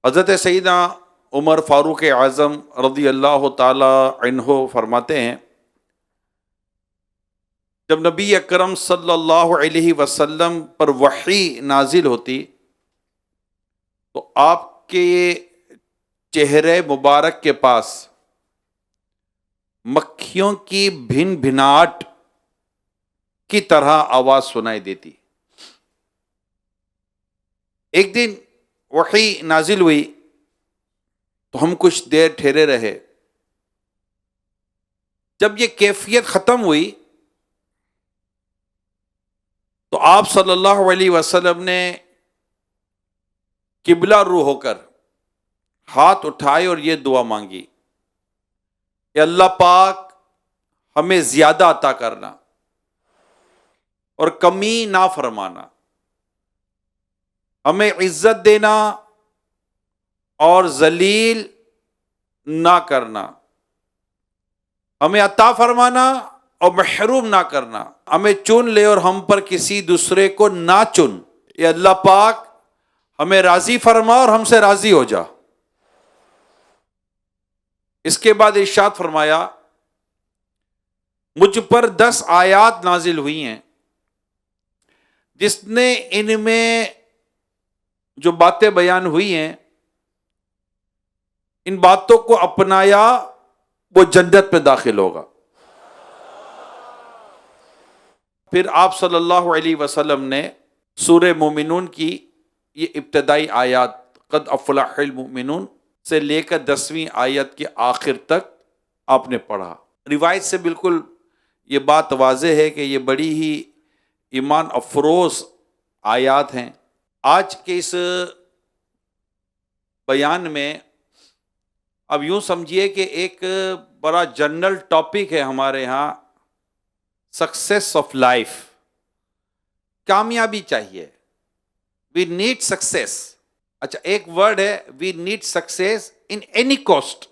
حضرت سیدنا عمر فاروق اعظم رضی اللہ تعالی عنہ فرماتے ہیں، جب نبی اکرم صلی اللہ علیہ وسلم پر وحی نازل ہوتی تو آپ کے چہرے مبارک کے پاس مکھیوں کی بھن بھناٹ کی طرح آواز سنائی دیتی۔ ایک دن وحی نازل ہوئی تو ہم کچھ دیر ٹھہرے رہے۔ جب یہ کیفیت ختم ہوئی تو آپ صلی اللہ علیہ وسلم نے قبلہ رو ہو کر ہاتھ اٹھائے اور یہ دعا مانگی کہ اللہ پاک ہمیں زیادہ عطا کرنا اور کمی نہ فرمانا، ہمیں عزت دینا اور ذلیل نہ کرنا، ہمیں عطا فرمانا اور محروم نہ کرنا، ہمیں چن لے اور ہم پر کسی دوسرے کو نہ چن۔ اے اللہ پاک ہمیں راضی فرما اور ہم سے راضی ہو جا۔ اس کے بعد ارشاد فرمایا، مجھ پر 10 آیات نازل ہوئی ہیں جس نے ان میں جو باتیں بیان ہوئی ہیں ان باتوں کو اپنایا وہ جنت میں داخل ہوگا۔ پھر آپ صلی اللہ علیہ وسلم نے سورہ مومنون کی یہ ابتدائی آیات قد افلح المؤمنون سے لے کر 10ویں آیت کے آخر تک آپ نے پڑھا۔ روایت سے بالکل یہ بات واضح ہے کہ یہ بڑی ہی ایمان افروز آیات ہیں۔ آج کے اس بیان میں اب یوں سمجھیے کہ ایک بڑا جنرل ٹاپک ہے ہمارے ہاں، سکسیس آف لائف، کامیابی چاہیے، وی نیڈ سکسیس۔ اچھا، ایک ورڈ ہے we need success in any cost,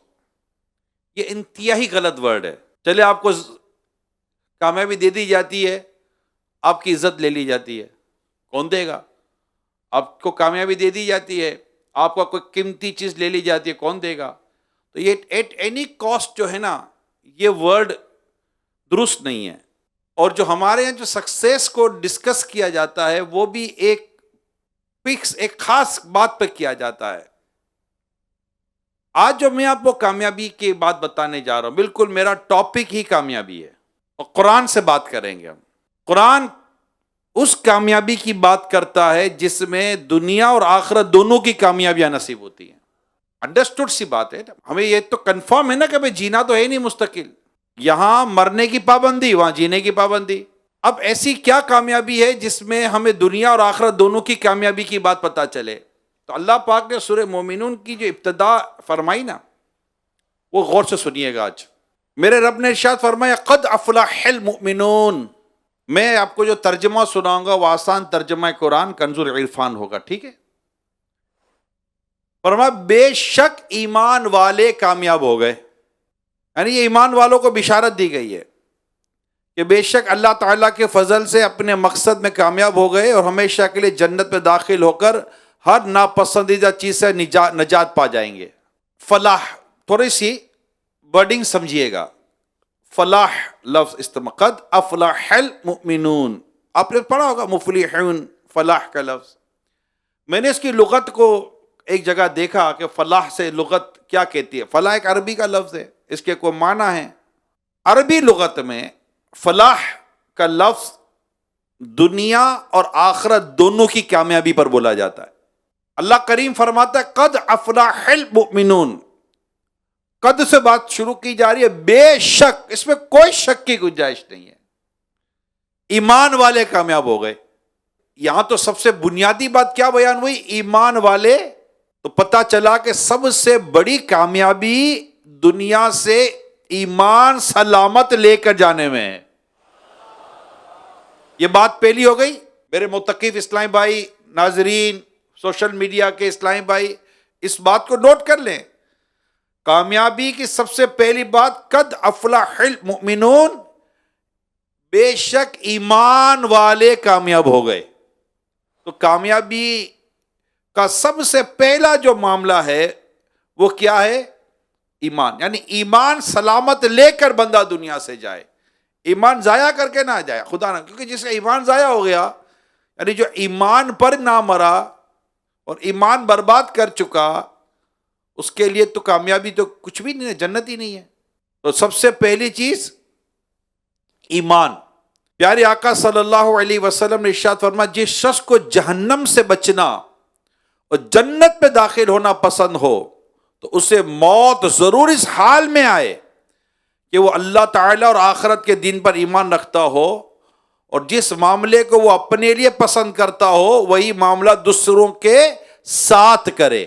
یہ انتہائی غلط ورڈ ہے۔ چلے آپ کو کامیابی دے دی جاتی ہے، آپ کی عزت لے لی جاتی ہے، کون دے گا؟ آپ کو کامیابی دے دی جاتی ہے، آپ کا کوئی قیمتی چیز لے لی جاتی ہے، کون دے گا؟ تو یہ ایٹ اینی کاسٹ جو ہے نا، یہ ورڈ درست نہیں ہے۔ اور جو ہمارے یہاں جو سکسیس کو ڈسکس کیا جاتا ہے وہ بھی ایک فکس، ایک خاص بات پہ کیا جاتا ہے۔ آج جو میں آپ کو کامیابی کی بات بتانے جا رہا ہوں، بالکل میرا ٹاپک ہی کامیابی ہے، اور قرآن سے بات کریں گے ہم۔ قرآن اس کامیابی کی بات کرتا ہے جس میں دنیا اور آخرت دونوں کی کامیابیاں نصیب ہوتی ہیں۔ انڈرسٹوڈ سی بات ہے، ہمیں یہ تو کنفرم ہے نا کہ بھئی جینا تو ہے نہیں مستقل، یہاں مرنے کی پابندی، وہاں جینے کی پابندی۔ اب ایسی کیا کامیابی ہے جس میں ہمیں دنیا اور آخرت دونوں کی کامیابی کی بات پتہ چلے؟ تو اللہ پاک نے سورہ مومنون کی جو ابتدا فرمائی نا، وہ غور سے سنیے گا۔ آج میرے رب نے ارشاد فرمایا قد افلح المؤمنون۔ میں آپ کو جو ترجمہ سناؤں گا وہ آسان ترجمہ قرآن کنز العرفان ہوگا، ٹھیک ہے؟ فرمایا بے شک ایمان والے کامیاب ہو گئے، یعنی یہ ایمان والوں کو بشارت دی گئی ہے کہ بے شک اللہ تعالیٰ کے فضل سے اپنے مقصد میں کامیاب ہو گئے اور ہمیشہ کے لیے جنت میں داخل ہو کر ہر ناپسندیدہ چیز سے نجات پا جائیں گے۔ فلاح، تھوڑی سی ورڈنگ سمجھیے گا۔ فلاح لفظ استعمال، قد افلح المؤمنون، آپ نے پڑھا ہوگا مفلحون، فلاح کا لفظ۔ میں نے اس کی لغت کو ایک جگہ دیکھا کہ فلاح سے لغت کیا کہتی ہے۔ فلاح ایک عربی کا لفظ ہے، اس کے کوئی معنی ہے۔ عربی لغت میں فلاح کا لفظ دنیا اور آخرت دونوں کی کامیابی پر بولا جاتا ہے۔ اللہ کریم فرماتا ہے قد افلح المؤمنون، قد سے بات شروع کی جا رہی ہے، بے شک، اس میں کوئی شک کی گنجائش نہیں ہے، ایمان والے کامیاب ہو گئے۔ یہاں تو سب سے بنیادی بات کیا بیان ہوئی؟ ایمان والے۔ تو پتہ چلا کہ سب سے بڑی کامیابی دنیا سے ایمان سلامت لے کر جانے میں ہے۔ یہ بات پہلی ہو گئی۔ میرے متقف اسلامی بھائی، ناظرین، سوشل میڈیا کے اسلامی بھائی، اس بات کو نوٹ کر لیں۔ کامیابی کی سب سے پہلی بات قد افلح المؤمنون، بے شک ایمان والے کامیاب ہو گئے۔ تو کامیابی کا سب سے پہلا جو معاملہ ہے وہ کیا ہے؟ ایمان. یعنی ایمان سلامت لے کر بندہ دنیا سے جائے، ایمان ضائع کر کے نہ جائے، خدا نہ. کیونکہ جس کا ایمان ضائع ہو گیا، یعنی جو ایمان پر نہ مرا اور ایمان برباد کر چکا، اس کے لیے تو کامیابی تو کچھ بھی نہیں ہے، جنت ہی نہیں ہے. تو سب سے پہلی چیز ایمان. پیارے آقا صلی اللہ علیہ وسلم نے ارشاد فرمایا، جس شخص کو جہنم سے بچنا اور جنت میں داخل ہونا پسند ہو تو اسے موت ضرور اس حال میں آئے کہ وہ اللہ تعالیٰ اور آخرت کے دن پر ایمان رکھتا ہو، اور جس معاملے کو وہ اپنے لیے پسند کرتا ہو وہی معاملہ دوسروں کے ساتھ کرے.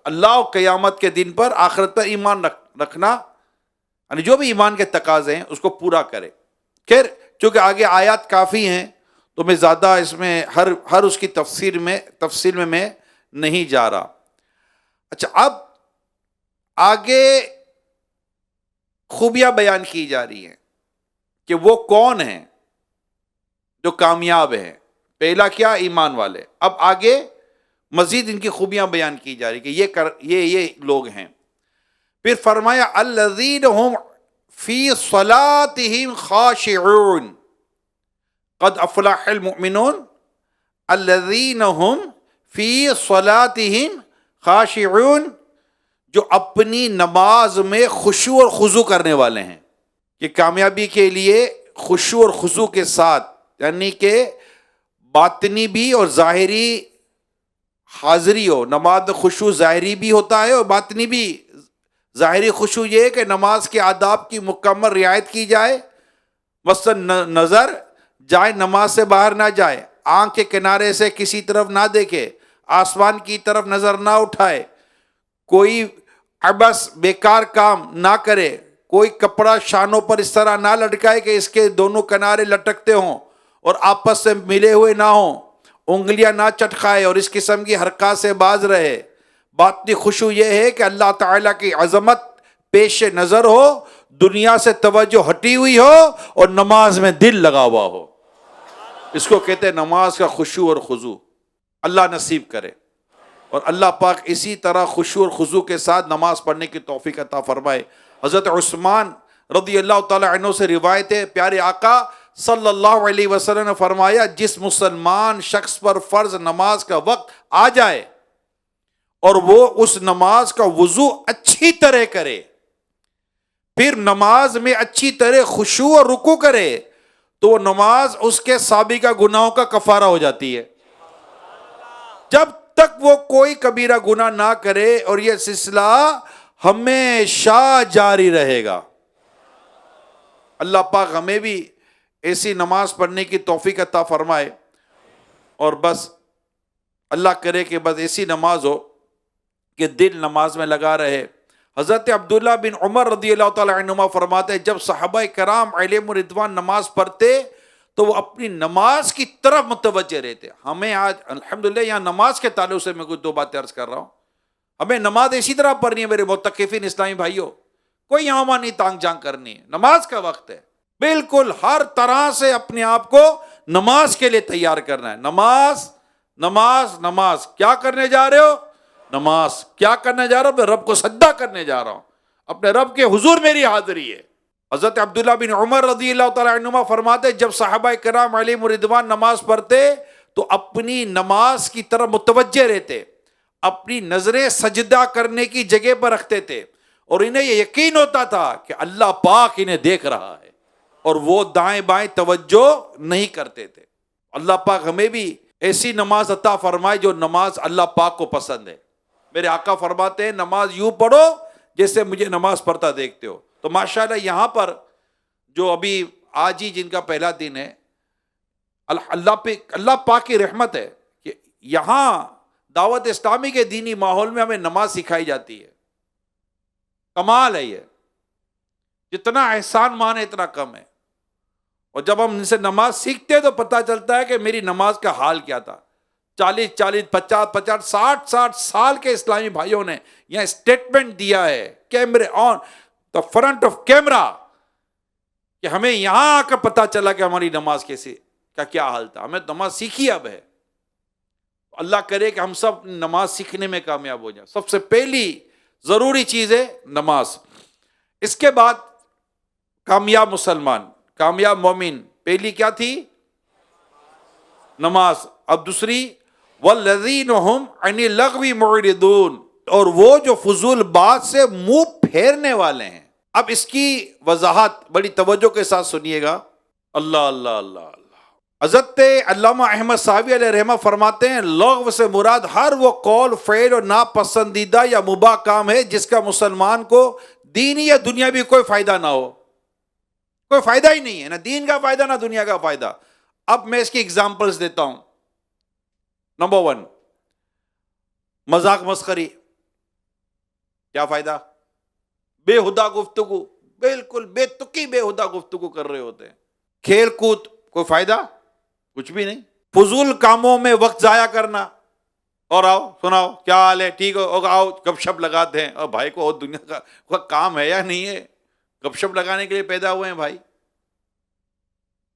اللہ اور قیامت کے دن پر آخرت پر ایمان رکھنا، یعنی جو بھی ایمان کے تقاضے ہیں اس کو پورا کرے. خیر چونکہ آگے آیات کافی ہیں تو میں زیادہ اس میں ہر اس کی تفسیر میں نہیں جا رہا. اچھا، اب آگے خوبیاں بیان کی جا رہی ہیں کہ وہ کون ہیں جو کامیاب ہیں. پہلا کیا؟ ایمان والے. اب آگے مزید ان کی خوبیاں بیان کی جا رہی کہ یہ لوگ ہیں. پھر فرمایا الذین هم فی صلاتهم خاشعون قد افلح المؤمنون الذین هم فی صلاتهم خاشعون، جو اپنی نماز میں خشوع اور خضوع کرنے والے ہیں. کہ کامیابی کے لیے خشوع اور خضوع کے ساتھ، یعنی کہ باطنی بھی اور ظاہری حاضری ہو. نماز میں خشوع ظاہری بھی ہوتا ہے اور باطنی بھی. ظاہری خشوع یہ ہے کہ نماز کے آداب کی مکمل رعایت کی جائے، مثلا نظر جائے نماز سے باہر نہ جائے، آنکھ کے کنارے سے کسی طرف نہ دیکھے، آسمان کی طرف نظر نہ اٹھائے، کوئی عبث بیکار کام نہ کرے، کوئی کپڑا شانوں پر اس طرح نہ لٹکائے کہ اس کے دونوں کنارے لٹکتے ہوں اور آپس سے ملے ہوئے نہ ہوں، انگلیاں نہ چٹکائے اور اس قسم کی حرکات سے باز رہے. باطنی خشوع یہ ہے کہ اللہ تعالیٰ کی عظمت پیش نظر ہو، دنیا سے توجہ ہٹی ہوئی ہو اور نماز میں دل لگا ہوا ہو. اس کو کہتے ہیں نماز کا خشوع اور خضوع. اللہ نصیب کرے اور اللہ پاک اسی طرح خشوع اور خضوع کے ساتھ نماز پڑھنے کی توفیق عطا فرمائے. حضرت عثمان رضی اللہ تعالی عنہ سے روایت ہے، پیارے آقا صلی اللہ علیہ وسلم نے فرمایا، جس مسلمان شخص پر فرض نماز کا وقت آ جائے اور وہ اس نماز کا وضو اچھی طرح کرے، پھر نماز میں اچھی طرح خشوع اور رکوع کرے، تو وہ نماز اس کے سابقہ گناہوں کا کفارہ ہو جاتی ہے، جب تک وہ کوئی کبیرہ گناہ نہ کرے، اور یہ سلسلہ ہمیشہ جاری رہے گا. اللہ پاک ہمیں بھی ایسی نماز پڑھنے کی توفیق عطا فرمائے، اور بس اللہ کرے کہ بس ایسی نماز ہو کہ دل نماز میں لگا رہے. حضرت عبداللہ بن عمر رضی اللہ تعالی عنہما فرماتے ہیں، جب صحابہ کرام علیہم رضوان نماز پڑھتے تو وہ اپنی نماز کی طرف متوجہ رہتے. ہمیں آج الحمدللہ یہاں نماز کے تعلق سے میں کچھ دو باتیں عرض کر رہا ہوں. ہمیں نماز اسی طرح پڑھنی ہے میرے معتکفین اسلامی بھائیوں، کوئی یہاں وہاں نہیں تانگ جانگ کرنی ہے. نماز کا وقت ہے، بالکل ہر طرح سے اپنے آپ کو نماز کے لیے تیار کرنا ہے. نماز نماز نماز. کیا کرنے جا رہے ہو؟ نماز. کیا کرنے جا رہا ہوں؟ اپنے رب کو سجدہ کرنے جا رہا ہوں، اپنے رب کے حضور میری حاضری ہے. حضرت عبداللہ بن عمر رضی اللہ تعالیٰ عنہما فرماتے، جب صحابہ کرام علیہم رضوان نماز پڑھتے تو اپنی نماز کی طرف متوجہ رہتے، اپنی نظریں سجدہ کرنے کی جگہ پر رکھتے تھے، اور انہیں یہ یقین ہوتا تھا کہ اللہ پاک انہیں دیکھ رہا ہے، اور وہ دائیں بائیں توجہ نہیں کرتے تھے. اللہ پاک ہمیں بھی ایسی نماز عطا فرمائے جو نماز اللہ پاک کو پسند ہے. میرے آقا فرماتے ہیں، نماز یوں پڑھو جیسے مجھے نماز پڑھتا دیکھتے ہو. تو ماشاءاللہ یہاں پر جو ابھی آج ہی جن کا پہلا دن ہے، اللہ پاک کی رحمت ہے کہ یہاں دعوت اسلامی کے دینی ماحول میں ہمیں نماز سکھائی جاتی ہے. کمال ہے یہ، جتنا احسان مانے اتنا کم ہے. اور جب ہم ان سے نماز سیکھتے تو پتہ چلتا ہے کہ میری نماز کا حال کیا تھا. 40 50 60 سال کے اسلامی بھائیوں نے یہاں اسٹیٹمنٹ دیا ہے، کیمرے آن دا فرنٹ آف کیمرا، کہ ہمیں یہاں آ کر پتہ چلا کہ ہماری نماز کیسے کا کیا حال تھا. ہمیں نماز سیکھی اب ہے. اللہ کرے کہ ہم سب نماز سیکھنے میں کامیاب ہو جائیں. سب سے پہلی ضروری چیز ہے نماز. اس کے بعد کامیاب مسلمان، کامیاب مومن، پہلی کیا تھی؟ نماز. اب دوسری والذین هم عن اللغو معرضون، اور وہ جو فضول بات سے منہ پھیرنے والے ہیں. اب اس کی وضاحت بڑی توجہ کے ساتھ سنیے گا. اللہ اللہ اللہ اللہ. حضرت علامہ احمد صاحبی علیہ رحمہ فرماتے ہیں لغو سے مراد ہر وہ قول، فعل اور ناپسندیدہ یا مباح کام ہے جس کا مسلمان کو دینی یا دنیاوی کوئی فائدہ نہ ہو. کوئی فائدہ ہی نہیں ہے، نہ دین کا فائدہ نہ دنیا کا فائدہ. اب میں اس کی اگزامپلز دیتا ہوں. نمبر 1، مذاق مسخری. کیا فائدہ؟ بےہودہ گفتگو، بالکل بے تکی بےہودہ گفتگو کر رہے ہوتے ہیں. کھیل کود، کوئی فائدہ؟ کچھ بھی نہیں. فضول کاموں میں وقت ضائع کرنا. اور آؤ سناؤ کیا حال ہے، ٹھیک ہو، آؤ گپ شپ لگاتے ہیں. اور بھائی کو اور دنیا کا کام ہے یا نہیں ہے؟ گپ شپ لگانے کے لیے پیدا ہوئے ہیں بھائی.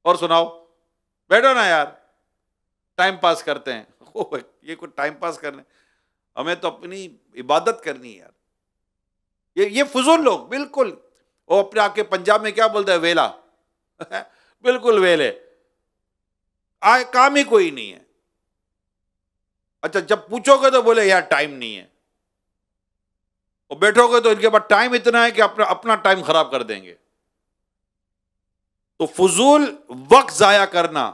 اور سناؤ، بیٹھو نا یار، ٹائم پاس کرتے ہیں. یہ کوئی ٹائم پاس کرنے، ہمیں تو اپنی عبادت کرنی ہے یار. یہ فضول لوگ بالکل. وہ اپنے آپ کے پنجاب میں کیا بولتے ہیں؟ ویلا. بالکل ویلے، کام ہی کوئی نہیں ہے. اچھا جب پوچھو گے تو بولے یار ٹائم نہیں ہے. اور بیٹھو گے تو ان کے پاس ٹائم اتنا ہے کہ اپنا ٹائم خراب کر دیں گے. تو فضول وقت ضائع کرنا،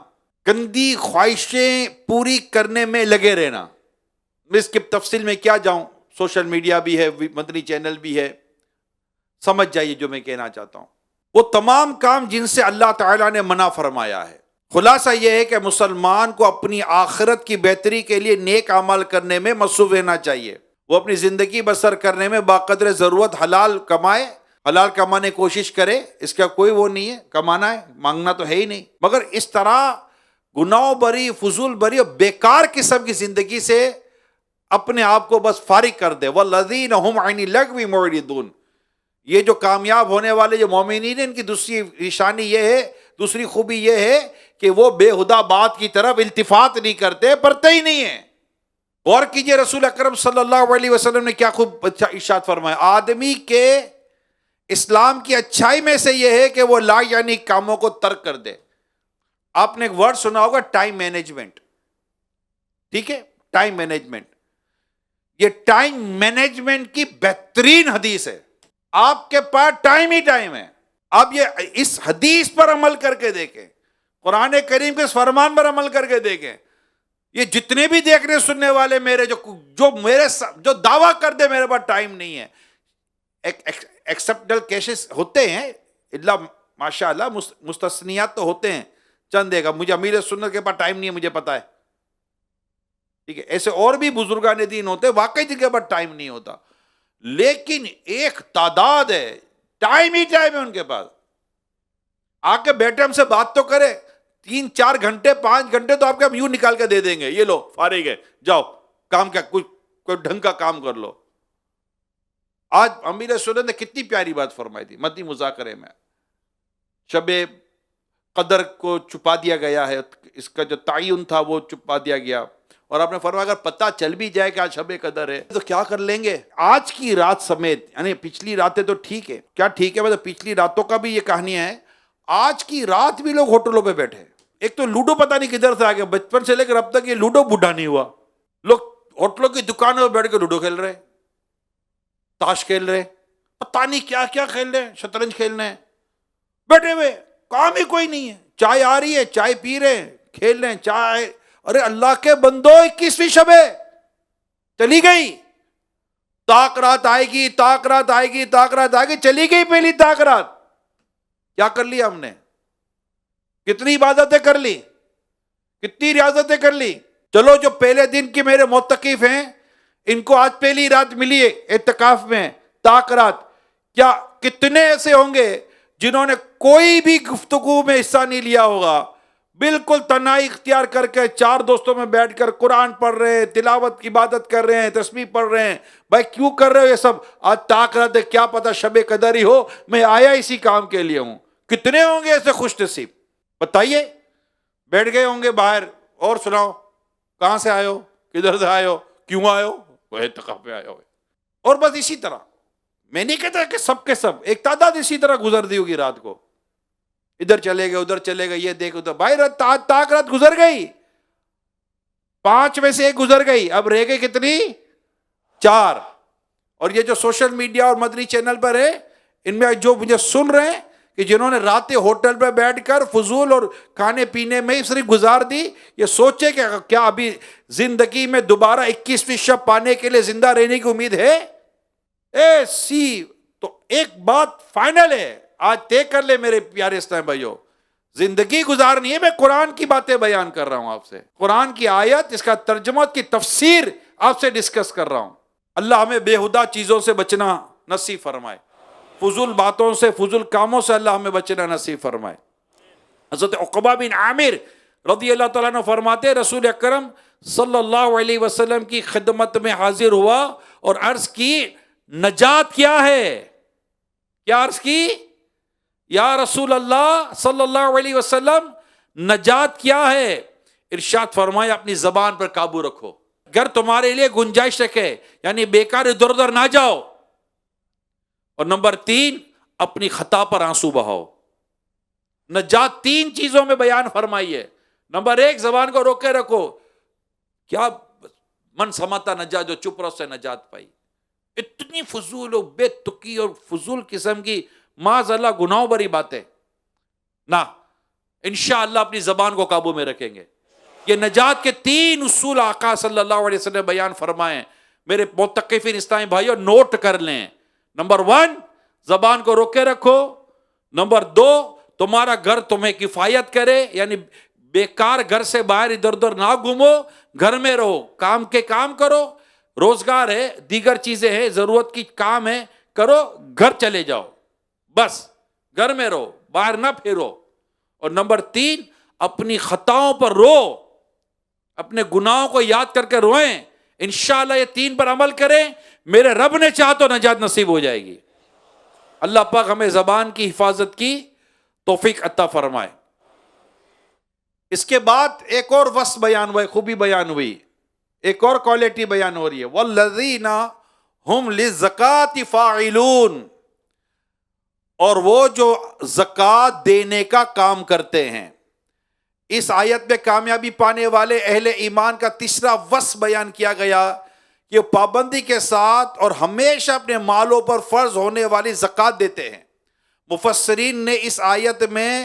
گندی خواہشیں پوری کرنے میں لگے رہنا. میں اس کی تفصیل میں کیا جاؤں، سوشل میڈیا بھی ہے، مدنی چینل بھی ہے، سمجھ جائیے جو میں کہنا چاہتا ہوں. وہ تمام کام جن سے اللہ تعالیٰ نے منع فرمایا ہے. خلاصہ یہ ہے کہ مسلمان کو اپنی آخرت کی بہتری کے لیے نیک اعمال کرنے میں مصروف رہنا چاہیے. وہ اپنی زندگی بسر کرنے میں باقدر ضرورت حلال کمائے، حلال کمانے کی کوشش کرے. اس کا کوئی وہ نہیں ہے، کمانا ہے، مانگنا تو ہے ہی نہیں. مگر اس طرح گناہ بری، فضول بری اور بیکار قسم کی زندگی سے اپنے آپ کو بس فارغ کر دے. والذین هم عن اللغو معرضون. یہ جو کامیاب ہونے والے جو مومنین ہیں، ان کی دوسری نشانی یہ ہے، دوسری خوبی یہ ہے کہ وہ بےہودہ بات کی طرف التفات نہیں کرتے، پڑھتے ہی نہیں ہیں. غور کیجئے رسول اکرم صلی اللہ علیہ وسلم نے کیا خوب ارشاد فرمایا. آدمی کے اسلام کی اچھائی میں سے یہ ہے کہ وہ لا یعنی کاموں کو ترک کر دے. آپ نے ایک ورڈ سنا ہوگا، ٹائم مینجمنٹ. ٹھیک ہے، ٹائم مینجمنٹ. یہ ٹائم مینجمنٹ کی بہترین حدیث ہے. آپ کے پاس ٹائم ہی ٹائم ہے. آپ یہ اس حدیث پر عمل کر کے دیکھیں، قرآن کریم کے اس فرمان پر عمل کر کے دیکھیں. یہ جتنے بھی دیکھنے سننے والے میرے جو دعویٰ کر دے میرے پاس ٹائم نہیں ہے، ایکسپٹل کیسز ہوتے ہیں، اللہ ماشاء اللہ مستثنیات تو ہوتے ہیں چند ایک. مجھے امیر سنت کے پاس ٹائم نہیں ہے، مجھے پتا ہے. ٹھیک ہے، ایسے اور بھی بزرگان دین ہوتے ہیں واقعی جن کے پاس ٹائم نہیں ہوتا. لیکن ایک تعداد ہے ٹائم ہی ٹائم ہے ان کے پاس. آ کے بیٹھے ہم سے بات تو کرے، 3-4 گھنٹے 5 گھنٹے تو آپ کے ہم یوں نکال کے دے دیں گے. یہ لو فارغ ہے، جاؤ کام کیا، کوئی ڈھنگ کا کام کر لو. آج امیر سنت نے کتنی پیاری بات فرمائی تھی مدنی مذاکرے میں. شب قدر کو چھپا دیا گیا ہے، اس کا جو تعین تھا وہ چھپا دیا گیا. اور آپ نے فرمایا اگر پتہ چل بھی جائے کہ آج شب قدر ہے تو کیا کر لیں گے؟ آج کی رات سمیت، یعنی پچھلی راتیں تو ٹھیک ہے، کیا ٹھیک ہے، مطلب پچھلی راتوں کا بھی یہ کہانی ہے. آج کی رات بھی لوگ ہوٹلوں پہ بیٹھے. ایک تو لوڈو پتہ نہیں کدھر سے آ گیا، بچپن سے لے کر اب تک یہ لوڈو بوڑھا نہیں ہوا. لوگ ہوٹلوں کی دکانوں پہ بیٹھ کے لوڈو کھیل رہے، تاش کھیل رہے، پتہ نہیں کیا کیا کھیل رہے ہیں، شطرنج کھیل رہے ہیں بیٹھے ہوئے. کام ہی کوئی نہیں ہے. چائے آ رہی ہے، چائے پی رہے ہیں، کھیل رہے ہیں چائے. ارے اللہ کے بندو، 21ویں شب چلی گئی، طاق رات آئے گی، طاق رات آئے گی، طاق رات آئے گی. چلی گئی پہلی طاق رات. کیا کر لیا ہم نے؟ کتنی عبادتیں کر لی، کتنی ریاضتیں کر لی. چلو جو پہلے دن کے میرے معتکف ہیں ان کو آج پہلی رات ملی ہے اعتکاف میں، طاق رات. کیا کتنے ایسے ہوں گے جنہوں نے کوئی بھی گفتگو میں حصہ نہیں لیا ہوگا، بالکل تنہائی اختیار کر کے 4 دوستوں میں بیٹھ کر قرآن پڑھ رہے ہیں، تلاوت کی عبادت کر رہے ہیں، تسبیح پڑھ رہے ہیں. بھائی کیوں کر رہے ہو یہ سب؟ آج طاق رات ہے، کیا پتہ شب قدر ہی ہو، میں آیا اسی کام کے لیے ہوں. کتنے ہوں گے ایسے خوش نصیب؟ بتائیے. بیٹھ گئے ہوں گے باہر، اور سناؤ کہاں سے آئے ہو، کدھر سے آئے ہو، کیوں آئے ہو، وہ اعتکاف پہ آئے ہو. اور بس اسی طرح، میں نہیں کہتا کہ سب کے سب، ایک تعداد اسی طرح گزر دی ہوگی رات کو، ادھر چلے گئے ادھر چلے گئے، یہ دیکھ ادھر. بھائی رات گزر گئی، 5 میں سے 1 گزر گئی، اب رہ گئی کتنی؟ 4. اور یہ جو سوشل میڈیا اور مدنی چینل پر ہے، ان میں جو مجھے سن رہے ہیں کہ جنہوں نے راتیں ہوٹل پہ بیٹھ کر فضول اور کھانے پینے میں ہی صرف گزار دی، یہ سوچے کہ کیا ابھی زندگی میں دوبارہ 21ویں شب پانے کے لیے زندہ رہنے کی امید ہے؟ ایسی تو ایک بات فائنل ہے، آج طے کر لے میرے پیارے اسلام بھائیو، زندگی گزارنی ہے. میں قرآن کی باتیں بیان کر رہا ہوں آپ سے، قرآن کی آیت، اس کا ترجمہ کی تفسیر آپ سے ڈسکس کر رہا ہوں. اللہ ہمیں بےہودہ چیزوں سے بچنا نصیب فرمائے، فضول باتوں سے، فضول کاموں سے اللہ ہمیں بچنا نصیب فرمائے. حضرت عقبہ بن عامر رضی اللہ تعالیٰ عنہ فرماتے، رسول اکرم صلی اللہ علیہ وسلم کی خدمت میں حاضر ہوا اور عرض کی نجات کیا ہے؟ کیا عرض کی؟ یا رسول اللہ صلی اللہ علیہ وسلم نجات کیا ہے؟ ارشاد فرمایا اپنی زبان پر قابو رکھو، اگر تمہارے لیے گنجائش رکھے، یعنی بیکار ادھر ادھر نہ جاؤ. اور نمبر 3، اپنی خطا پر آنسو بہاؤ. نجات 3 چیزوں میں بیان فرمائی ہے. نمبر 1، زبان کو روکے رکھو. کیا من سماتا نجات، جو چپ رہو سے نجات پائی. اتنی فضول و بے تکی اور فضول قسم کی معاذ اللہ گناہوں بری باتیں نہ، انشاءاللہ اپنی زبان کو قابو میں رکھیں گے. یہ نجات کے 3 اصول آقا صلی اللہ علیہ وسلم بیان فرمائے. میرے متقفین اسلامی بھائیو نوٹ کر لیں. نمبر 1، زبان کو روکے رکھو. نمبر 2، تمہارا گھر تمہیں کفایت کرے، یعنی بیکار گھر سے باہر ادھر ادھر نہ گھومو، گھر میں رہو، کام کے کام کرو، روزگار ہے، دیگر چیزیں ہیں، ضرورت کی کام ہے، کرو، گھر چلے جاؤ، بس گھر میں رہو، باہر نہ پھرو. اور نمبر 3، اپنی خطاؤں پر رو، اپنے گناہوں کو یاد کر کے روئیں. انشاءاللہ یہ 3 پر عمل کریں، میرے رب نے چاہا تو نجات نصیب ہو جائے گی. اللہ پاک ہمیں زبان کی حفاظت کی توفیق عطا فرمائے. اس کے بعد ایک اور وصف بیان ہوا، خوبی بیان ہوئی، ایک اور کوالٹی بیان ہو رہی ہے، والذین ہم للزکاۃ فاعلون، اور وہ جو زکوٰۃ دینے کا کام کرتے ہیں. اس آیت میں کامیابی پانے والے اہل ایمان کا تیسرا وصف بیان کیا گیا کہ وہ پابندی کے ساتھ اور ہمیشہ اپنے مالوں پر فرض ہونے والی زکوٰۃ دیتے ہیں. مفسرین نے اس آیت میں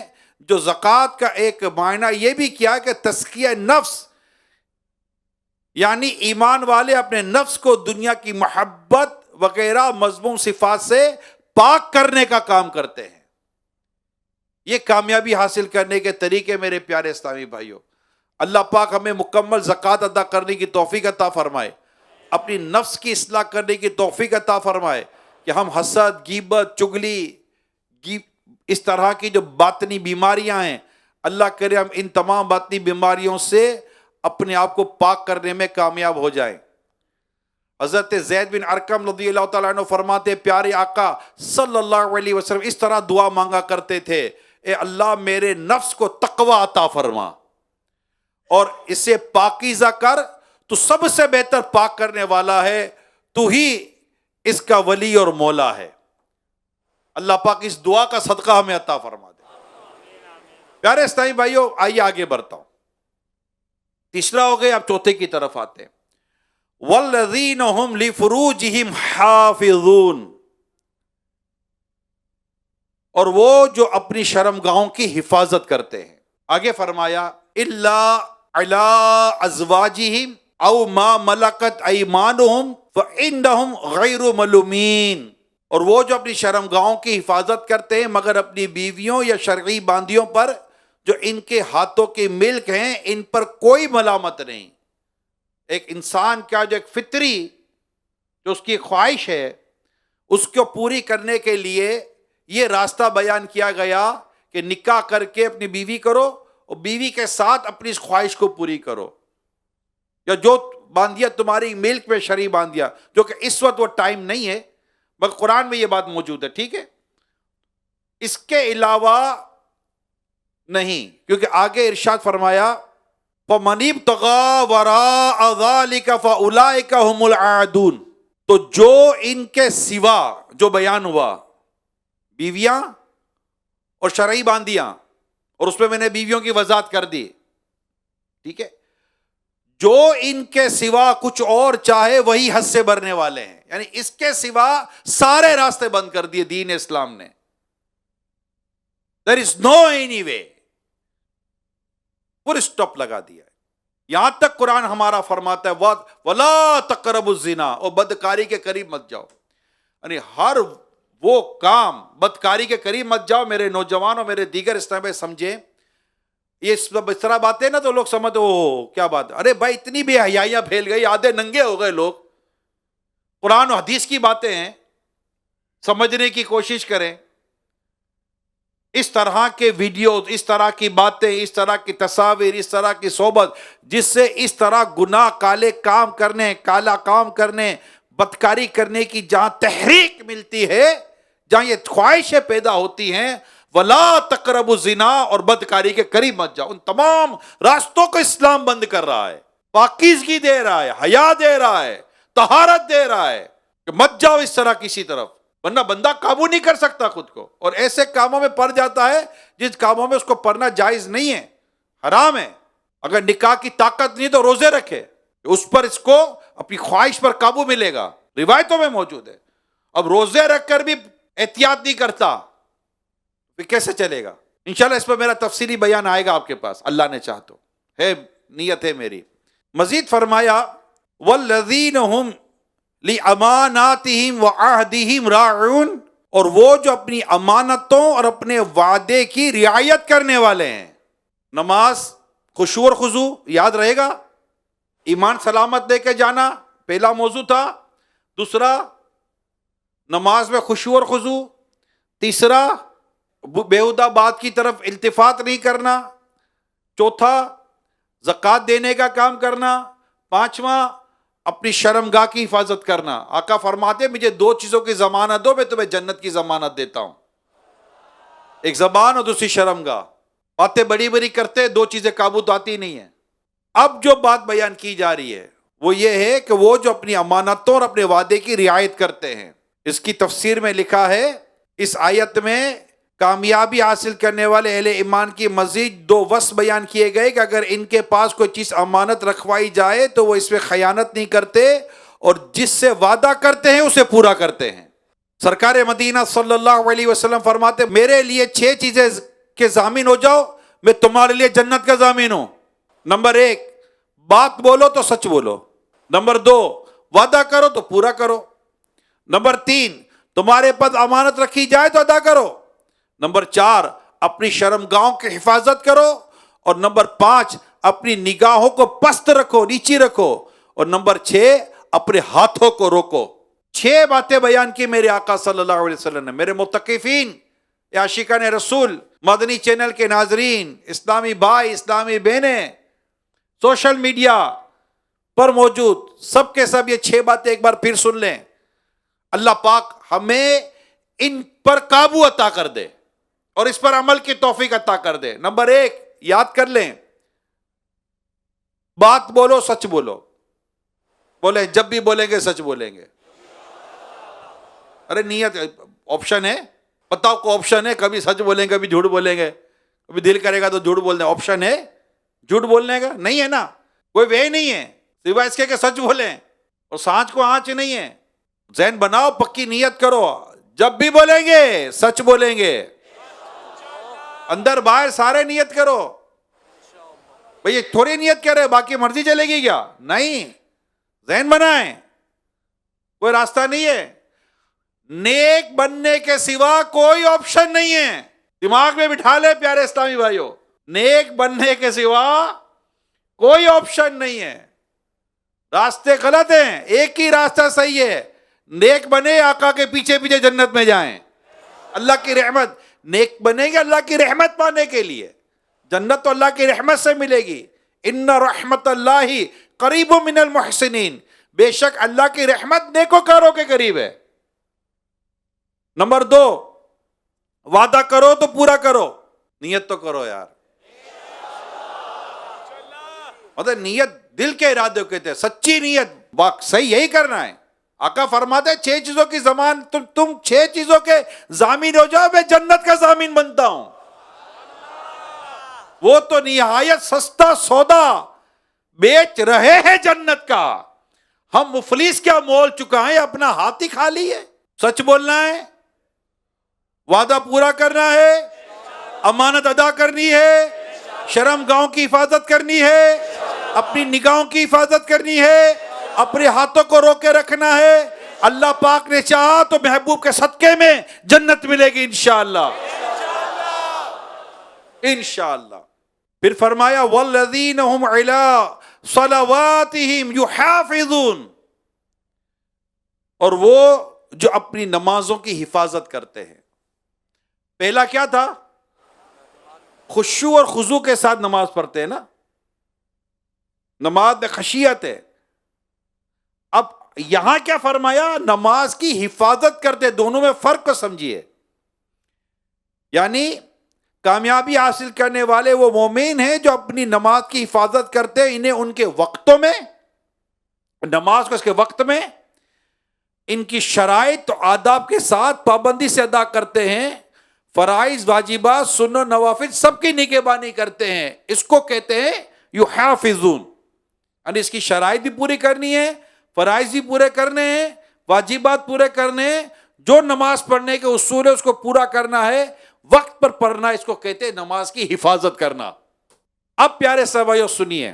جو زکوٰۃ کا ایک معنی یہ بھی کیا کہ تزکیہ نفس، یعنی ایمان والے اپنے نفس کو دنیا کی محبت وغیرہ مذموم صفات سے پاک کرنے کا کام کرتے ہیں. یہ کامیابی حاصل کرنے کے طریقے میرے پیارے اسلامی بھائیوں. اللہ پاک ہمیں مکمل زکوٰۃ ادا کرنے کی توفیق عطا فرمائے، اپنی نفس کی اصلاح کرنے کی توفیق عطا فرمائے کہ ہم حسد، غیبت، چغلی، اس طرح کی جو باطنی بیماریاں ہیں، اللہ کرے ہم ان تمام باطنی بیماریوں سے اپنے آپ کو پاک کرنے میں کامیاب ہو جائیں. حضرت زید بن ارقم رضی اللہ تعالیٰ عنہ فرماتے، پیارے آقا صلی اللہ علیہ وسلم اس طرح دعا مانگا کرتے تھے، اے اللہ میرے نفس کو تقوی عطا فرما اور اسے پاکیزہ کر، تو سب سے بہتر پاک کرنے والا ہے، تو ہی اس کا ولی اور مولا ہے. اللہ پاک اس دعا کا صدقہ ہمیں عطا فرما دے. پیارے اسلامی بھائیو، آئیے آگے بڑھتا ہوں. تیسرا ہو گئے، اب چوتھے کی طرف آتے ہیں. والذین هم لفروجہم حافظون، اور وہ جو اپنی شرمگاہوں کی حفاظت کرتے ہیں. آگے فرمایا الا علی ازواجہم او ما ملکت ایمانہم فانہم غیر ملومین، اور وہ جو اپنی شرمگاہوں کی حفاظت کرتے ہیں مگر اپنی بیویوں یا شرعی باندیوں پر جو ان کے ہاتھوں کی ملک ہیں، ان پر کوئی ملامت نہیں. ایک انسان کا جو ایک فطری جو اس کی خواہش ہے، اس کو پوری کرنے کے لیے یہ راستہ بیان کیا گیا کہ نکاح کر کے اپنی بیوی کرو اور بیوی کے ساتھ اپنی اس خواہش کو پوری کرو، یا جو باندیا تمہاری ملک میں شرعی باندیا، جو کہ اس وقت وہ ٹائم نہیں ہے مگر قرآن میں یہ بات موجود ہے، ٹھیک ہے. اس کے علاوہ نہیں، کیونکہ آگے ارشاد فرمایا فَمَنِ ابْتَغَىٰ وَرَاءَ ذَٰلِكَ فَأُولَٰئِكَ هُمُ الْعَادُونَ، تو جو ان کے سوا جو بیان ہوا، بیویاں اور شرعی باندیاں، اور اس پہ میں نے بیویوں کی وضاحت کر دی، ٹھیک ہے، جو ان کے سوا کچھ اور چاہے وہی حد سے برنے والے ہیں، یعنی اس کے سوا سارے راستے بند کر دیے دین اسلام نے. There is no any way، پور اسٹاپ لگا دیا ہے. یہاں تک قرآن ہمارا فرماتا ہے وَلَا تَقْرَبُوا الزِّنَا، اور بدکاری کے قریب مت جاؤ، یعنی ہر وہ کام بدکاری کے قریب مت جاؤ. میرے نوجوانوں، میرے دیگر اسلام سمجھیں، یہ اس طرح باتیں نا تو لوگ سمجھتے او کیا بات، ارے بھائی اتنی بے حیائیاں پھیل گئی، آدھے ننگے ہو گئے لوگ. قرآن و حدیث کی باتیں ہیں، سمجھنے کی کوشش کریں. اس طرح کے ویڈیوز، اس طرح کی باتیں، اس طرح کی تصاویر، اس طرح کی صحبت، جس سے اس طرح گناہ کالے کام کرنے، کالا کام کرنے، بدکاری کرنے کی جہاں تحریک ملتی ہے، جہاں یہ خواہشیں پیدا ہوتی ہیں، وَلَا تَقْرَبُوا الزِّنَا، اور بدکاری کے قریب مت جاؤ. ان تمام راستوں کو اسلام بند کر رہا ہے، پاکیزگی دے رہا ہے، حیا دے رہا ہے، طہارت دے رہا ہے کہ مت جاؤ اس طرح کسی طرف، ورنہ بندہ قابو نہیں کر سکتا خود کو، اور ایسے کاموں میں پڑ جاتا ہے جس کاموں میں اس کو پڑنا جائز نہیں ہے، حرام ہے. اگر نکاح کی طاقت نہیں تو روزے رکھے، اس پر اس کو اپنی خواہش پر قابو ملے گا، روایتوں میں موجود ہے. اب روزے رکھ کر بھی احتیاط نہیں کرتا، پھر کیسے چلے گا؟ انشاءاللہ اس پر میرا تفصیلی بیان آئے گا آپ کے پاس، اللہ نے چاہ تو ہے، نیت ہے میری. مزید فرمایا وَالَّذِينَ هُمْ لِأَمَانَاتِهِمْ وَعَهْدِهِمْ رَاعُونَ، اور وہ جو اپنی امانتوں اور اپنے وعدے کی رعایت کرنے والے ہیں. نماز خشوع اور خضوع یاد رہے گا، ایمان سلامت لے کے جانا پہلا موضوع تھا. دوسرا نماز میں خشوع اور خضوع. تیسرا بیہودہ بات کی طرف التفات نہیں کرنا. چوتھا زکوٰۃ دینے کا کام کرنا. پانچواں اپنی شرمگاہ کی حفاظت کرنا. آقا فرماتے ہیں مجھے دو چیزوں کی ضمانت دو، میں تمہیں جنت کی ضمانت دیتا ہوں، ایک زبان اور دوسری شرمگاہ. باتیں بڑی بڑی کرتے، دو چیزیں قابو تو آتی نہیں ہیں. اب جو بات بیان کی جا رہی ہے وہ یہ ہے کہ وہ جو اپنی امانتوں اور اپنے وعدے کی رعایت کرتے ہیں. اس کی تفسیر میں لکھا ہے اس آیت میں کامیابی حاصل کرنے والے اہل ایمان کی مزید دو وصف بیان کیے گئے کہ اگر ان کے پاس کوئی چیز امانت رکھوائی جائے تو وہ اس میں خیانت نہیں کرتے، اور جس سے وعدہ کرتے ہیں اسے پورا کرتے ہیں. سرکار مدینہ صلی اللہ علیہ وسلم فرماتے میرے لیے 6 چیزیں کے ضامن ہو جاؤ، میں تمہارے لیے جنت کا ضامن ہوں. نمبر 1 بات بولو تو سچ بولو. نمبر 2 وعدہ کرو تو پورا کرو. نمبر 3 تمہارے پاس امانت رکھی جائے تو ادا کرو. نمبر 4 اپنی شرمگاہوں کی حفاظت کرو. اور نمبر 5 اپنی نگاہوں کو پست رکھو، نیچی رکھو. اور نمبر 6 اپنے ہاتھوں کو روکو. 6 باتیں بیان کی میرے آقا صلی اللہ علیہ وسلم نے. میرے متقفین، عاشقان رسول، مدنی چینل کے ناظرین، اسلامی بھائی، اسلامی بہنیں، سوشل میڈیا پر موجود سب کے سب یہ 6 باتیں ایک بار پھر سن لیں. اللہ پاک ہمیں ان پر قابو عطا کر دے اور اس پر عمل کی توفیق عطا کر دے. نمبر 1 یاد کر لیں، بات بولو سچ بولو. بولیں جب بھی بولیں گے سچ بولیں گے. ارے نیت آپشن ہے، بتاؤ کو آپشن ہے، کبھی سچ بولیں گے کبھی جھوٹ بولیں گے، کبھی دل کرے گا تو جھوٹ بول دیں. آپشن ہے جھوٹ بولنے کا؟ نہیں ہے نا، کوئی وے نہیں ہے سوائے اس کے کہ سچ بولیں. اور سانچ کو آنچ نہیں ہے. ذہن بناؤ، پکی نیت کرو، جب بھی بولیں گے سچ بولیں گے. اندر باہر سارے نیت کرو. بھئی تھوڑی نیت کرے باقی مرضی چلے گی کیا؟ نہیں، ذہن بنائیں، کوئی راستہ نہیں ہے. نیک بننے کے سوا کوئی آپشن نہیں ہے. دماغ میں بٹھا لے پیارے اسلامی بھائیوں، نیک بننے کے سوا کوئی آپشن نہیں ہے. راستے غلط ہیں، ایک ہی راستہ صحیح ہے، نیک بنے آقا کے پیچھے پیچھے جنت میں جائیں. اللہ کی رحمت، نیک بنیں گے اللہ کی رحمت پانے کے لیے. جنت تو اللہ کی رحمت سے ملے گی. ان رحمت اللہ قریب من المحسنین، بے شک اللہ کی رحمت نیکوکاروں کے قریب ہے. نمبر 2 وعدہ کرو تو پورا کرو. نیت تو کرو یار. مطلب نیت دل کے ارادے کو کہتے ہیں، سچی نیت، صحیح یہی کرنا ہے۔ آقا فرماتے ہیں 6 چیزوں کی ضمان، تم 6 چیزوں کے ضامین ہو جاؤ، میں جنت کا ضامین بنتا ہوں۔ وہ تو نہایت سستا سودا بیچ رہے ہیں جنت کا، ہم مفلس کیا مول چکائیں، اپنا ہاتھ ہی خالی ہے۔ سچ بولنا ہے، وعدہ پورا کرنا ہے، امانت ادا کرنی ہے، شرم گاؤں کی حفاظت کرنی ہے، اپنی نگاہوں کی حفاظت کرنی ہے، اپنے ہاتھوں کو روکے رکھنا ہے۔ اللہ پاک نے چاہا تو محبوب کے صدقے میں جنت ملے گی انشاءاللہ، انشاءاللہ۔ پھر فرمایا والذین هم علی صلواتہم یحافظون، اور وہ جو اپنی نمازوں کی حفاظت کرتے ہیں۔ پہلا کیا تھا؟ خشوع اور خضوع کے ساتھ نماز پڑھتے ہیں نا، نماز میں خشیت ہے۔ اب یہاں کیا فرمایا؟ نماز کی حفاظت کرتے، دونوں میں فرق کو سمجھیے۔ یعنی کامیابی حاصل کرنے والے وہ مومن ہیں جو اپنی نماز کی حفاظت کرتے ہیں، انہیں ان کے وقتوں میں، نماز کو اس کے وقت میں، ان کی شرائط تو آداب کے ساتھ پابندی سے ادا کرتے ہیں، فرائض، واجبات، سنن، نوافل سب کی نگہبانی کرتے ہیں۔ اس کو کہتے ہیں یحافظون، یعنی اس کی شرائط بھی پوری کرنی ہے، فرائض بھی پورے کرنے ہیں، واجبات پورے کرنے ہیں، جو نماز پڑھنے کے اصول ہے اس کو پورا کرنا ہے، وقت پر پڑھنا، اس کو کہتے ہیں نماز کی حفاظت کرنا۔ اب پیارے سبھائیو سنیے،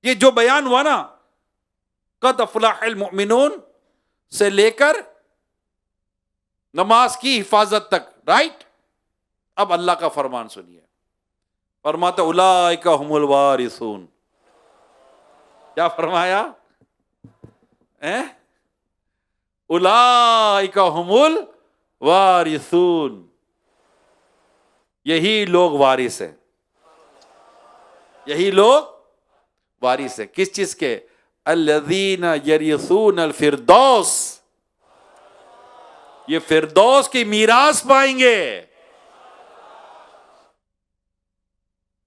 یہ جو بیان ہوا نا قد افلح المؤمنون سے لے کر نماز کی حفاظت تک، رائٹ؟ اب اللہ کا فرمان سنیے، فرماتا اولئک هم الوارثون۔ کیا فرمایا؟ اولئک هم الوارثون، یہی لوگ وارث ہیں، یہی لوگ وارث ہیں۔ کس چیز کے؟ الذین یرثون الفردوس، یہ فردوس کی میراث پائیں گے،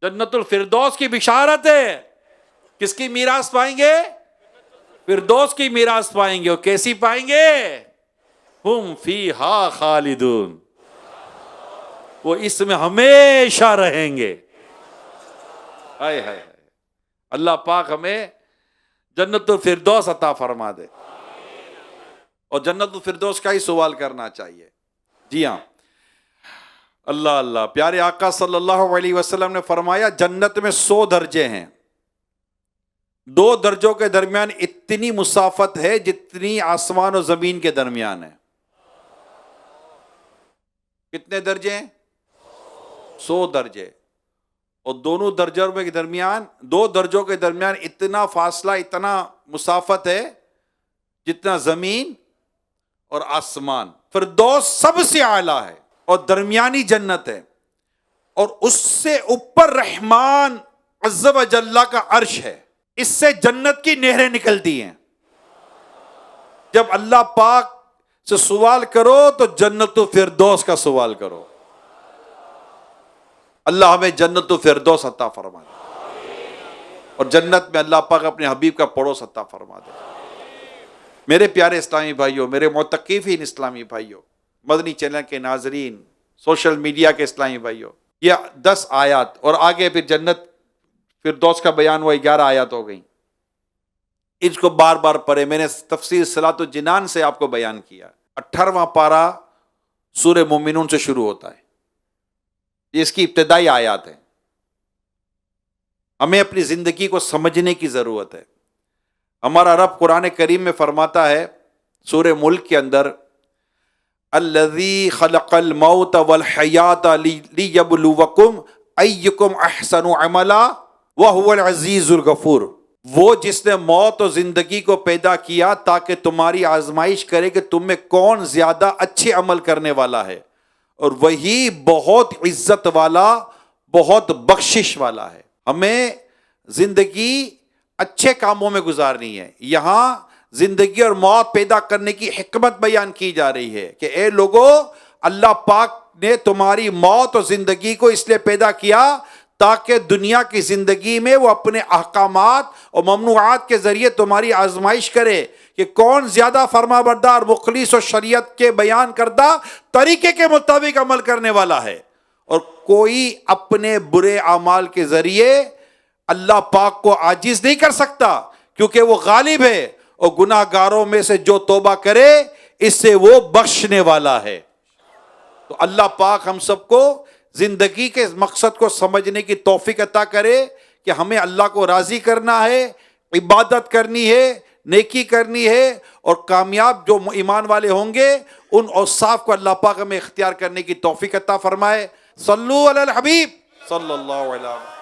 جنت الفردوس کی بشارت ہے۔ کس کی میراث پائیں گے؟ فردوس کی میراث پائیں گے۔ اور کیسی پائیں گے؟ ہم فیہا خالدون، وہ اس میں ہمیشہ رہیں گے۔ ہائے ہائے، اللہ پاک ہمیں جنت الفردوس عطا فرما دے، اور جنت الفردوس کا ہی سوال کرنا چاہیے۔ جی ہاں، اللہ اللہ، پیارے آقا صلی اللہ علیہ وسلم نے فرمایا جنت میں 100 درجے ہیں، 2 درجوں کے درمیان اتنی مسافت ہے جتنی آسمان و زمین کے درمیان ہے۔ کتنے درجے ہیں؟ 100 درجے، اور دونوں درجوں کے درمیان، 2 درجوں کے درمیان اتنا فاصلہ، اتنا مسافت ہے جتنا زمین اور آسمان۔ فردوس سب سے اعلیٰ ہے اور درمیانی جنت ہے، اور اس سے اوپر رحمان عز و جل کا عرش ہے، اس سے جنت کی نہریں نکلتی ہیں۔ جب اللہ پاک سے سوال کرو تو جنت الفردوس کا سوال کرو۔ اللہ ہمیں جنت الفردوس عطا فرما دے، اور جنت میں اللہ پاک اپنے حبیب کا پڑوس عطا فرما دے۔ میرے پیارے اسلامی بھائیوں، میرے معتکفین اسلامی بھائیوں، مدنی چینل کے ناظرین، سوشل میڈیا کے اسلامی بھائیوں، یہ 10 آیات اور آگے پھر جنت فردوس کا بیان ہوا، 11 آیات ہو گئیں۔ اس کو بار بار پڑھے، میں نے تفسیر صلاۃ الجنان سے آپ کو بیان کیا۔ 18واں پارہ سورہ مومنون سے شروع ہوتا ہے، یہ اس کی ابتدائی آیات ہیں۔ ہمیں اپنی زندگی کو سمجھنے کی ضرورت ہے۔ ہمارا رب قرآن کریم میں فرماتا ہے سورہ ملک کے اندر، الذی خلق الموت والحیات لیبلوکم ایکم احسن عملا وہو العزیز الغفور، وہ جس نے موت و زندگی کو پیدا کیا تاکہ تمہاری آزمائش کرے کہ تم میں کون زیادہ اچھے عمل کرنے والا ہے، اور وہی بہت عزت والا، بہت بخشش والا ہے۔ ہمیں زندگی اچھے کاموں میں گزارنی ہے۔ یہاں زندگی اور موت پیدا کرنے کی حکمت بیان کی جا رہی ہے کہ اے لوگو، اللہ پاک نے تمہاری موت اور زندگی کو اس لیے پیدا کیا تاکہ دنیا کی زندگی میں وہ اپنے احکامات اور ممنوعات کے ذریعے تمہاری آزمائش کرے کہ کون زیادہ فرما بردار مخلص اور شریعت کے بیان کردہ طریقے کے مطابق عمل کرنے والا ہے. اور کوئی اپنے برے اعمال کے ذریعے اللہ پاک کو عاجز نہیں کر سکتا، کیونکہ وہ غالب ہے، اور گناہ گاروں میں سے جو توبہ کرے اس سے وہ بخشنے والا ہے. تو اللہ پاک ہم سب کو زندگی کے مقصد کو سمجھنے کی توفیق عطا کرے کہ ہمیں اللہ کو راضی کرنا ہے، عبادت کرنی ہے، نیکی کرنی ہے، اور کامیاب جو ایمان والے ہوں گے ان اوصاف کو اللہ پاک ہمیں اختیار کرنے کی توفیق عطا فرمائے. صلو علی الحبیب صلی اللہ علیہ وسلم.